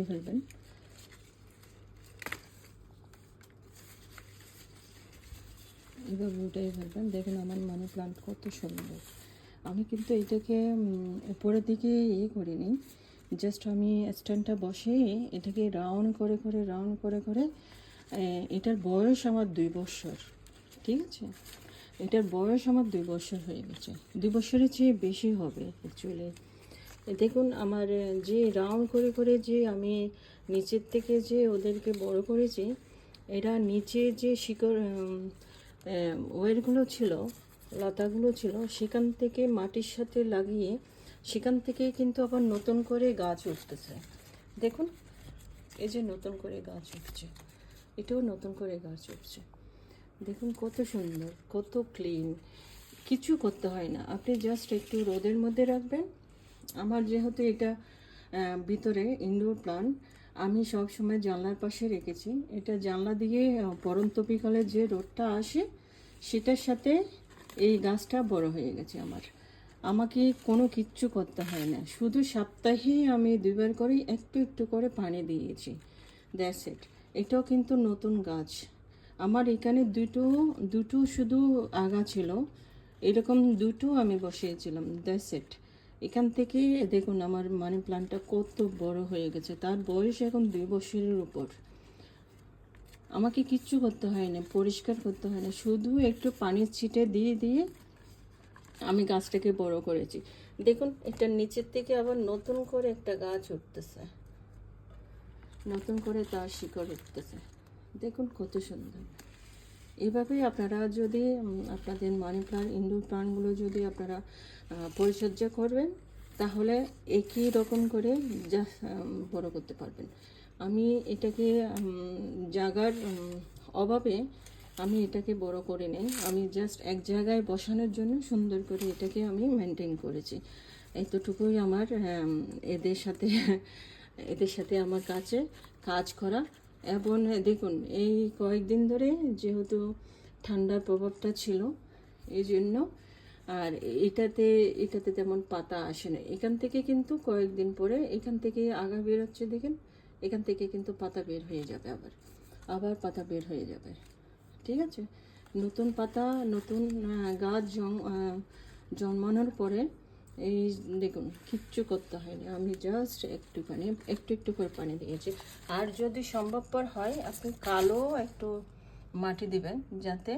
ফেলবেন। এভাবে উঠে ফেলবেন। দেখুন আমার মানি প্লান্ট কত সুন্দর। আমি কিন্তু এটাকে উপরের দিকে করিনি, জাস্ট আমি স্ট্যান্ডটা বসিয়ে এটাকে রাউন্ড করে এটার বয়স আমার 2 বছর। ঠিক আছে, এটার বয়স আমার 2 বছর হয়ে গেছে, 2 বছরের চেয়ে বেশি হবে অ্যাকচুয়ালি। দেখুন আমার যে রাউন্ড করে যে আমি নিচের থেকে যে ওদেরকে বড় করেছি, এরা নিচে যে শিকড় ওয়েরগুলো ছিল, লতাগুলো ছিল, সেখান থেকে মাটির সাথে লাগিয়ে সেখান থেকে কিন্তু আবার নতুন করে গাছ উঠতেছে। দেখুন এই যে নতুন করে গাছ উঠছে, এটাও নতুন করে গাছ উঠছে। দেখুন কত সুন্দর, কত ক্লিন, কিছু করতে হয় না। আপনি জাস্ট একটু রোদের মধ্যে রাখবেন। আমার যেহেতু এটা ভিতরে ইনডোর প্লান্ট, আমি সব সময় জানলার পাশে রেখেছি। এটা জানলা দিয়ে পরন্ত বিকালে যে রোদটা আসে সেটার সাথে এই গাছটা বড় হয়ে গেছে আমার। আমাকে কোনো কিচ্ছু করতে হয় না, শুধু সপ্তাহে আমি 2 বার করে একটু করে পানি দিয়েছি, দ্যাটস ইট। এটাও কিন্তু নতুন গাছ। আমার এখানে দুটো শুধু আগা ছিল, এরকম দুটো আমি বসিয়েছিলাম, দ্যাটস ইট। এখান থেকে দেখুন আমার মানি প্লান্টটা কত বড় হয়ে গেছে। তার বয়স এখন 2 বছরের উপর। আমাকে কিচ্ছু করতে হয় না, পরিষ্কার করতে হয় না, শুধু একটু পানির ছিটে দিয়ে আমি গাছটাকে বড় করেছি। দেখুন এটার নিচের থেকে আবার নতুন করে একটা গাছ উঠতেছে, নতুন করে তার শিকড় উঠতেছে। দেখুন কত সুন্দর। এইভাবেই আপনারা যদি আপনাদের মানি প্লান্ট, ইনডোর প্লান্টগুলো যদি আপনারা পরিচর্যা করবেন, তাহলে একই রকম করে বড় করতে পারবেন। আমি এটাকে জায়গার অভাবে আমি এটাকে বড় করে নেই, আমি জাস্ট এক জায়গায় বসানোর জন্য সুন্দর করে এটাকে আমি মেনটেন করেছি। এতটুকুই আমার এদের সাথে আমার কাজ করা। এবং দেখুন এই কয়েকদিন ধরে যেহেতু ঠান্ডার প্রভাবটা ছিল, এই জন্য আর এটাতে তেমন পাতা আসে না। এখান থেকে কিন্তু কয়েকদিন পরে এখান থেকে আগা বেরোচ্ছে, দেখেন এখান থেকে কিন্তু পাতা বের হয়ে যাবে, আবার পাতা বের হয়ে যাবে। ঠিক আছে, নতুন পাতা, নতুন গাছ জন্মানোর পরে এই দেখুন কিচ্ছু করতে হয়নি, আমি জাস্ট একটু করে পানি দিয়েছি। আর যদি সম্ভবপর হয় আপনি কালো একটু মাটি দিবেন, যাতে